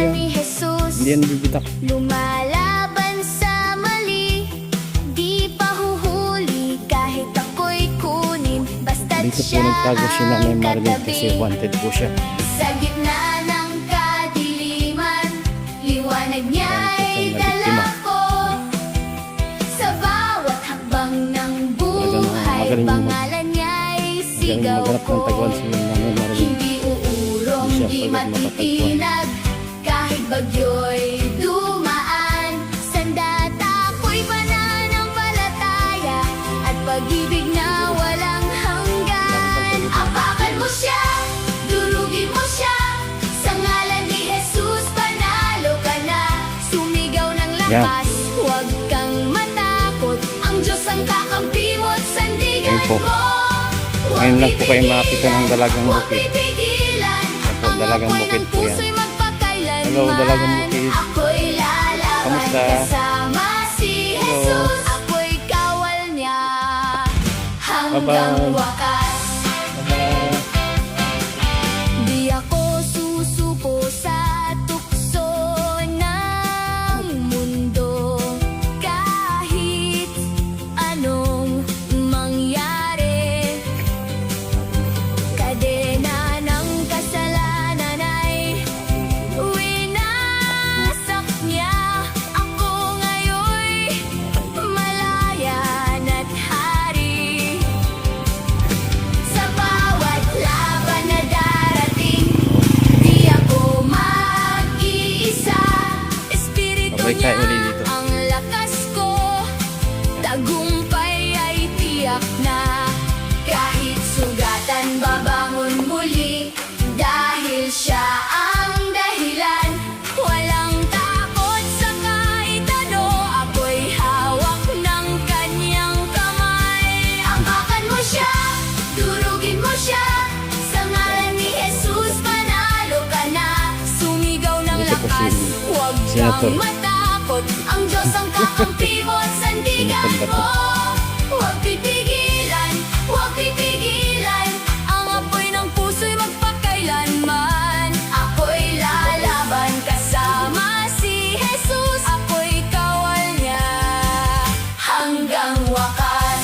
yan. ni Jesus, Hindi yan bibitak. lumalaban sa mali. Di pa huhuli kahit ako'y kunin. Basta't Dito po siya nagtago si Nanay ang Marlene kasi katabi. wanted po siya. Sa gitna ng kadiliman, liwanag niya'y Ito, dala nabiktima. ko. Sa bawat hakbang ng buhay, magaling pangalan niya'y sigaw maghanap ko. ng taguan si Nanay Marlene. Hindi uurong, Hindi siya di pagod matitinag, kahit bagyo'y dumaan. Sandata ako'y pananampalataya at pag-ibig na walang hanggan. Apakan mo siya, durugin mo siya, sa ngalan ni Jesus panalo ka na. Sumigaw ng lakas, huwag kang matakot, ang Diyos ang kakampi mo at sandigan Ayun po. mo. Huwag Ngayon lang po kayo makakita ng dalagang huwag bukid. pipigilan, Ito, dalagang ang bukid apoy ng po yan. puso'y magpakailanman. Hello, dalagang bukid. Ako'y lalaban Kamusta? kasama si Hello. Jesus. Ako'y kawal niya hanggang Bye-bye. wakas. Di ako susuko sa tukso ng mundo, kahit anong mangyari. Kadena ng kasalanan ay winasak niya. Ako ngayon'y malaya na't hari. Sa bawat laban na darating, di ako mag-iisa. Espiritu Babay niya tayo ulit dito. ang lakas ko, tagumpay ay tiyak na. Kahit sugatan babangon muli, dahil siya ang dahilan. Walang takot sa kahit ano, ako'y hawak ng kanyang kamay. Apakan mo siya, durugin mo siya, sa ngalan ni Jesus panalo ka na. Sumigaw ng Ito po lakas, si huwag Senator. kang matakot, ang Diyos ang kakampi mo at sandigan Senator mo. Huwag pipigilan, huwag pipigilan, ang apoy ng puso'y magpakailanman. Ako'y lalaban kasama si Jesus. Ako'y kawal niya hanggang wakas.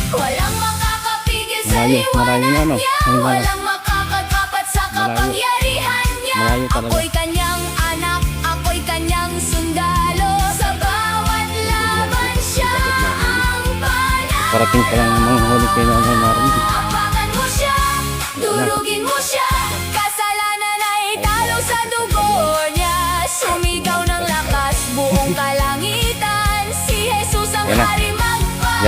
Walang makakapigil sa Malayo, malayo na, liwanag no? niya. Ang malayo. Walang makakatapat sa Malayo. kapangyarihan niya. Malayo talaga. Ako'y kanyang anak, ako'y kanyang sundalo. Sa bawat laban siya ang panalo. Parating pa lang mga huli kay Nanay Marlene. Apakan mo siya, durugin mo siya, kasalanan ay talo sa dugo niya. Sumigaw ng lakas, buong kalangitan, si Jesus ang Yan na. hari Yan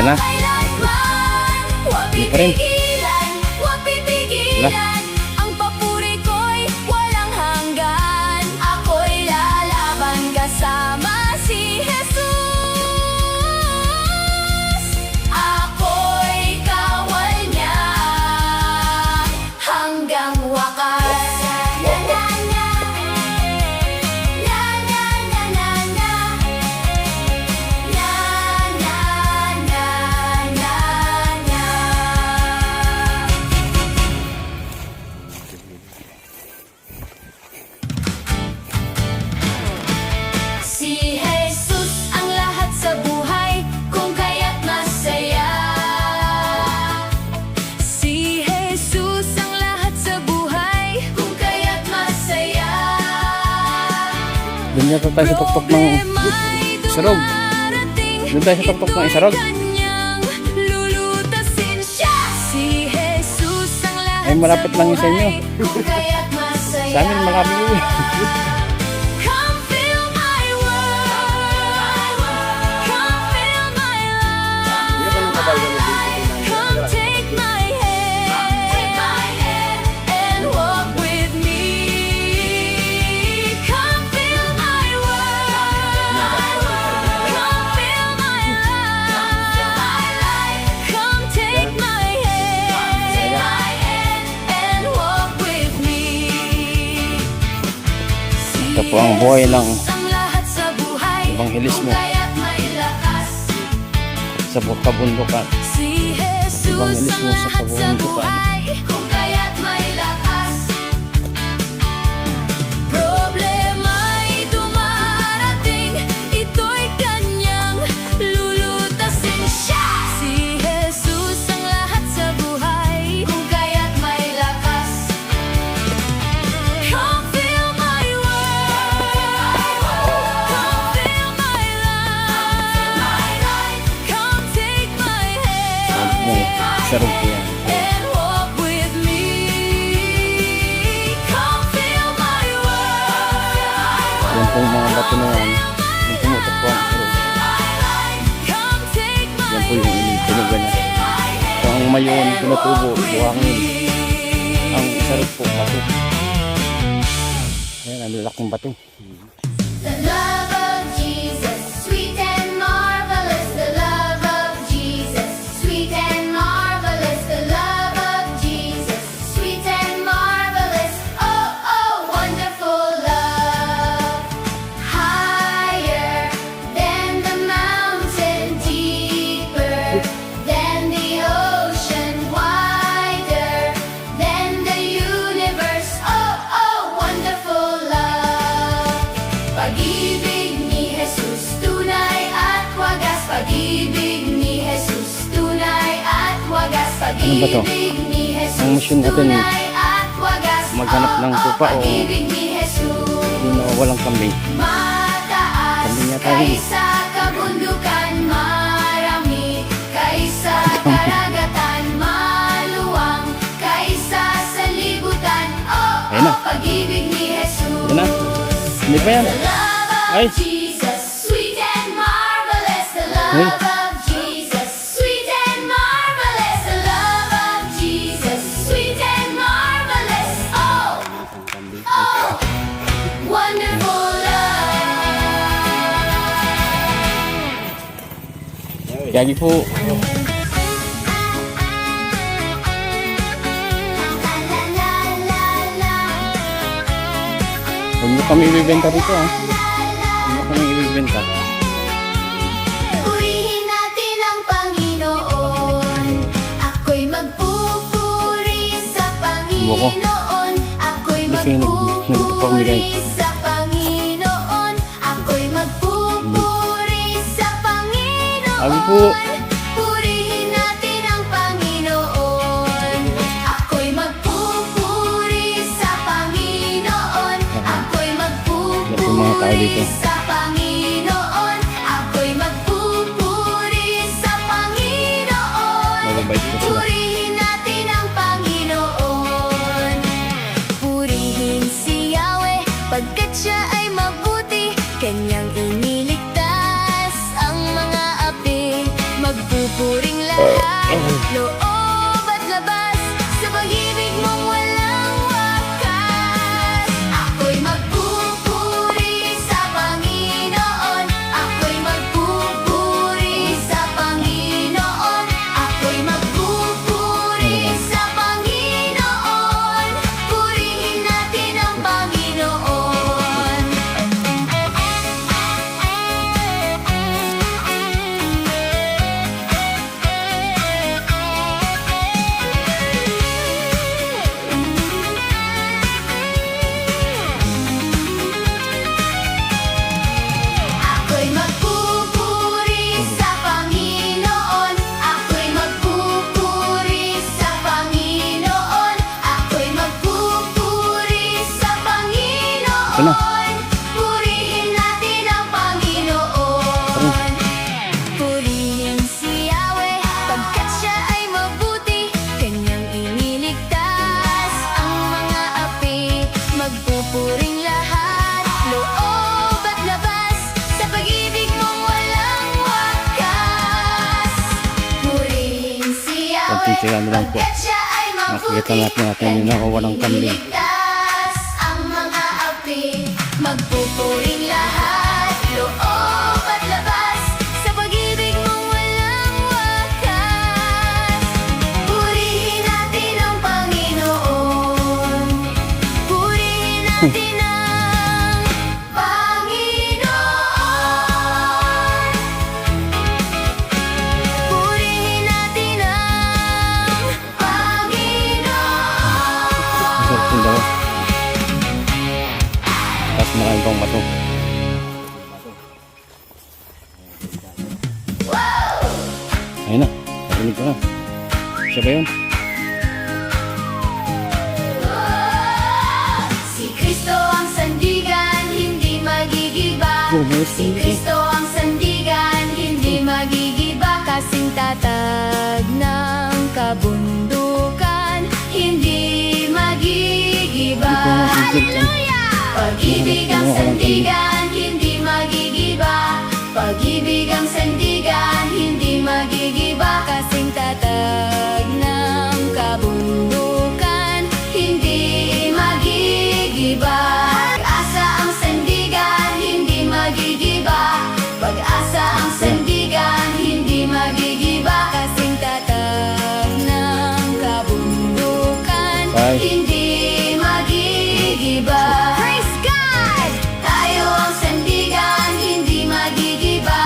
na. magpakailanman. Huwag Hindi pa rin. pipigilan, huwag pipigilan, ang papuri ko'y walang hanggan. Ako'y lalaban kasama si Jesus. Ako'y kawal niya hanggang wakas. Na na na, na na na na na, na na na na. Si Jesus ang lahat sa buhay, kung kaya't masaya. Si Jesus ang lahat sa buhay, kung kaya't masaya. Doon yata tayo sa tuktok ng Problema'y Isarog. dumarating, Doon tayo sa tuktok ng Isarog. kanyang lulutasin siya. Si Jesus ang lahat Ay, malapit sa lang yun sa inyo. buhay, kung kaya't masaya. Sa amin malapit yun. Come fill my world, come fill my life, come take my hand and walk with me. Come fill my world, come fill my life, come take my hand and walk with me. Ito po ang buhay ng Ang lahat sa buhay, Ebanghelismo. kung kaya't may lakas. sa kabundukan. Si Jesus Ebanghelismo ang sa lahat sa kabundukan. buhay, kung kaya't may lakas. bato na yan, yung pumutok po ang sarog. Yan po yung tinugan niya. So ang mayon, tinutubo, buhangin. Ang sarog po, bato. Ayan, ang lalaking bato. The love of Jesus, sweet and marvelous. The love of Jesus, sweet and marvelous. The love of Jesus, sweet and marvelous. Oh, oh, wonderful love. Higher than the mountain, deeper than the ocean, wider than the universe. Oh, oh, wonderful love. Pag-ibig ni Jesus tunay at wagas. Pag-ibig ni Jesus tunay at wagas. Ano ba to? Pag-ibig ni Jesus Ang mission natin, tunay at wagas. maghanap ng tupa o Pag-ibig ni Jesus yung walang kambing. mataas Kambing niya tayo. kaysa kabundukan, marami kaysa karagatan, maluwang kaysa sa libutan. Oh, Ayun na. oh, pag-ibig ni Jesus. Yan na. Hindi pa yan. The love of Ay. Jesus, sweet and marvelous. The love Ay. of Jesus, sweet and marvelous. The love of Jesus, sweet and marvelous. Oh, oh, wonderful love. Gagi po. La la la la la. Huwag niyo kami ibibenta rito ha. La, la, Huwag niyo kami ibibenta. purihin natin ang Panginoon. Ako'y magpupuri sa Panginoon. Ako'y Hindi kayo magpupuri nagpapamigay. sa Panginoon. Ako'y magpupuri sa Panginoon. Sabi po. Purihin natin ang Panginoon. Ako'y magpupuri sa Panginoon. Ako'y Yan po mga tao dito. magpupuri sa Panginoon. Ako'y magpupuri sa Panginoon. Mababait po sila. Purihin natin ang Panginoon. Purihin si Yahweh, pagkat siya ay mabuti. Kanyang iniligtas ang mga api. Magpupuring lahat, loob at labas, sa pag-ibig mong walang wakas. Ako'y magpupuri sa Panginoon. Ako'y magpupuri sa Panginoon. Ako'y magpupuri sa Panginoon. Purihin natin ang Panginoon. Ako'y magpupuri sa Panginoon. Ako'y magpupuri sa Panginoon. Ako'y magpupuri sa Ito na. Panginoon. Purihin natin ang Panginoon. Purihin si Yahweh, pagkat siya ay mabuti. Kanyang iniligtas ang mga api. Magpupuring lahat, loob at labas, sa pag-ibig mong walang wakas. Purihin si Yahweh, Konting sila na lang po. pagkat siya ay mabuti. Nakikita natin yung nakawa ng kambing. Iniligtas ang mga api. Magpupuring lahat, loob at labas, sa pag-ibig mong walang wakas. Purihin natin ang Panginoon. Purihin natin ang Panginoon. Purihin natin ang Panginoon. Masarap yung daw. Tapos maraming pang bato. Ayun na. Parinig ko na. Siya ba yun? Si Kristo ang sandigan, hindi magigiba. Si Kristo ang sandigan, hindi magigiba. Kasing tatag ng kabundukan, hindi magigiba. Hallelujah! Pag-ibig ang sandigan, hindi Pag-ibig ang sandigan, hindi magigiba. Kasing tatag ng kabundukan, hindi magigiba. Pag-asa ang sandigan, hindi magigiba. Pag-asa ang sandigan, hindi magigiba. Kasing tatag ng kabundukan, Bye. hindi magigiba. Praise God! Tayo ang sandigan, hindi magigiba.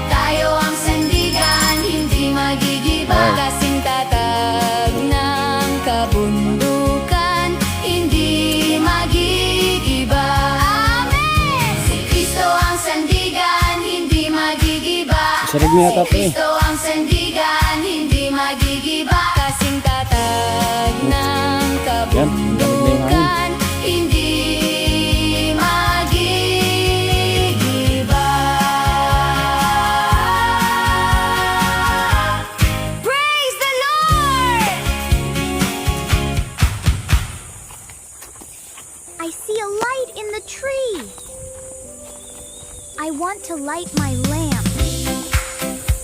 Tayo ang sandigan, hindi magigiba. Bye. Kasing tatag ng kabundukan, hindi magigiba. Amen! Si Kristo ang sandigan, hindi magigiba. Sarap niya Si tapo eh. Kristo ang sandigan, hindi magigiba. Kasing tatag ng Yan, lamig na yung hangin. kabundukan, hindi magigiba. Praise the Lord! I see a light in the tree. I want to light my lamp.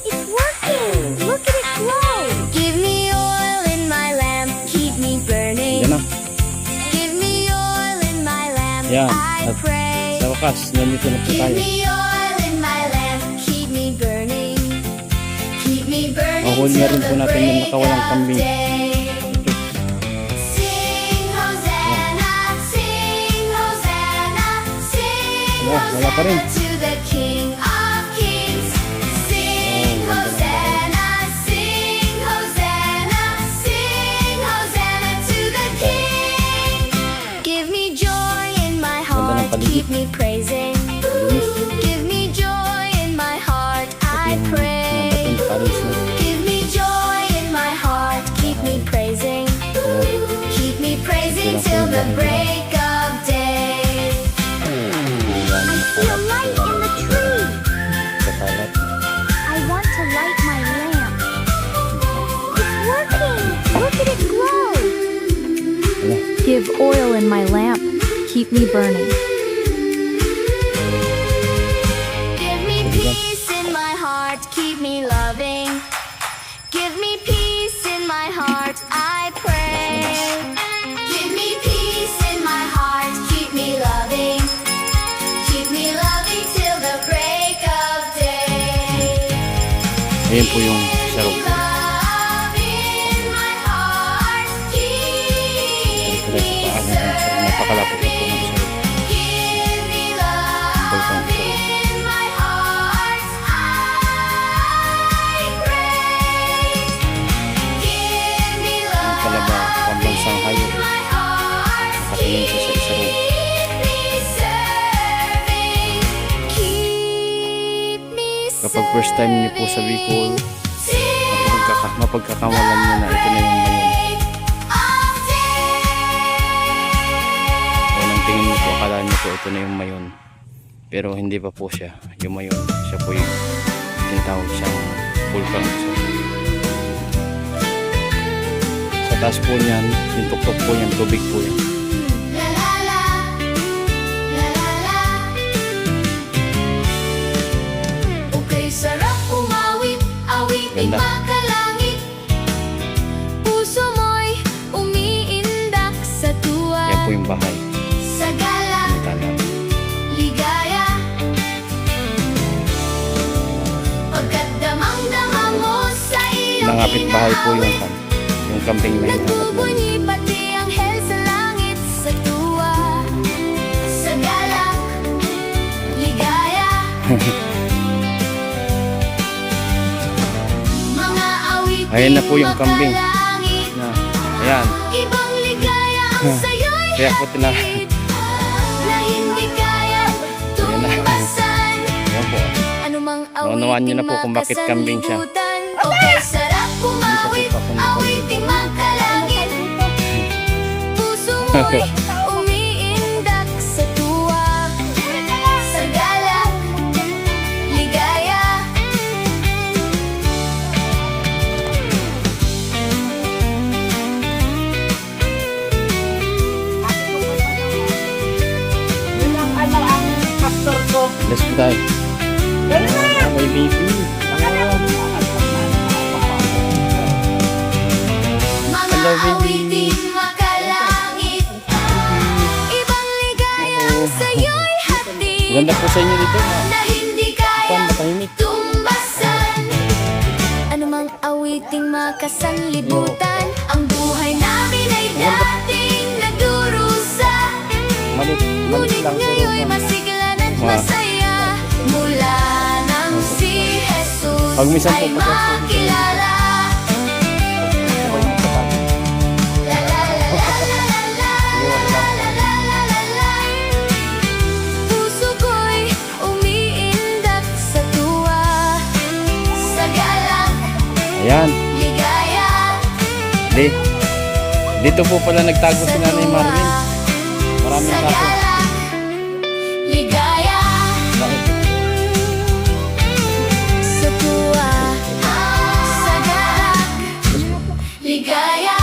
It's working. Look at it glow. Give me oil in my lamp, keep me burning. Yan na. Give me oil in my lamp, Yan. I At pray. sa wakas, nandito na po Give tayo. me oil in my lamp, keep me burning. Keep me burning Mahuli na till rin po the natin yung break nakawalang of kambing. day. Sing Hosanna, sing Hosanna, sing Oh, wala pa rin. Hosanna to the King of Kings. Sing Oh, ganda Hosanna, sing Hosanna, sing Hosanna to the King. Give me joy in my Ganda ng heart, paligid. keep me praising. Give me joy in my heart, I Yung mga pray. bating paris na. Give me joy in my heart, keep me praising. Keep me praising till the break of day. Yan, I see a light in the tree. kakalat. I want to light my lamp. It's working. Look at it glow. Ano? Give oil in my lamp, keep me burning. Give me peace in my heart, keep me loving. Give me peace in my heart, I pray. Give me peace in my heart, keep me loving. Keep me loving till the break of day. Ayan po yung sarap. Love in my heart, keep Ito na me sa paanan ng sarap. Napakalapit na po ng sarap. Give me love in my heart, I pray. Give me Ang kalaba, pambansang love hayop. in my heart, Nakatingin siya sa isa rin. keep me serving, keep me Kapag first time niyo po sa Bicol, serving. mapagkakamalan niyo na ito na yung mayon. Kung ang tingin niyo po, akala niyo po ito na yung mayon. Pero hindi pa po siya yung mayon. Siya po yung tinatawag siyang vulkan. Sa taas po niyan, yung tuktok po niyan, tubig po yan. La la la, la la la. Okay, sarap umawit, awiting Ganda. makalangit. Puso mo'y umiindak sa tuwa. Yan po yung bahay. Sa gala, Tanap. ligaya. Pagkat damang-dama mo sa iyong Nangapit bahay po yung inaawit. yung kambing na hinahanap namin. Nagbubunyi pati anghel sa langit sa tuwa. Sa galak, ligaya. Mga awit Ayan na po yung kambing. makalangit. Na, ayan. Ibang ligaya ang sayo'y Kaya po tina- hatid na hindi kaya tumbasan. Ayan po. Anumang Naunawaan niyo na po kung bakit kambing siya. makasanlibutan. Okay, sarap kumawit, awiting magkalangit. Puso mo'y umiindak sa tuwa. Sa galak, ligaya. Let's go tayo. May baby. Mga Hello, baby. awiting makalangit, ibang ligayang sa'yo'y hatid, Ganda po sa inyo dito. na hindi Paano kaya matahimik? tumbasan. Anumang awiting makasanlibutan, ang buhay namin ay dating nagdurusa. Malit Ngunit lang ngayon'y pero masiglan at Wow. masaya, mula nang si Jesus Pag minsan ay po pag- makilala. La la la la la la la la la la la. Puso ko'y umiindak sa tuwa, sa galak, Ayan. ligaya, Dito po pala nagtago sa si Nanay tuwa, Marvin. Maraming sa tapo. galak, ligaya, Bakit? sa tuwa, sa galak, ligaya.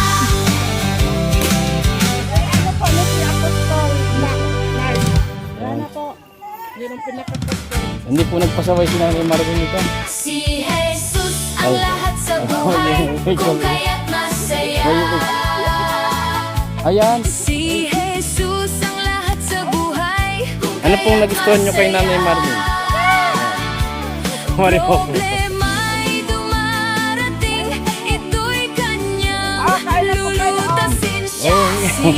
Hindi po nagpasaway si Nanay Marvin dito. Si Jesus ang Ay. lahat sa Ay, buhay, ay, kung ay. kaya't masaya. Ayan. Si Jesus ang lahat sa buhay, kung Ano pong kaya't nagustuhan nyo kay masaya. Nanay Marvin? Mari po. Problema'y dumarating, ito'y kanyang lulutasin siya. Si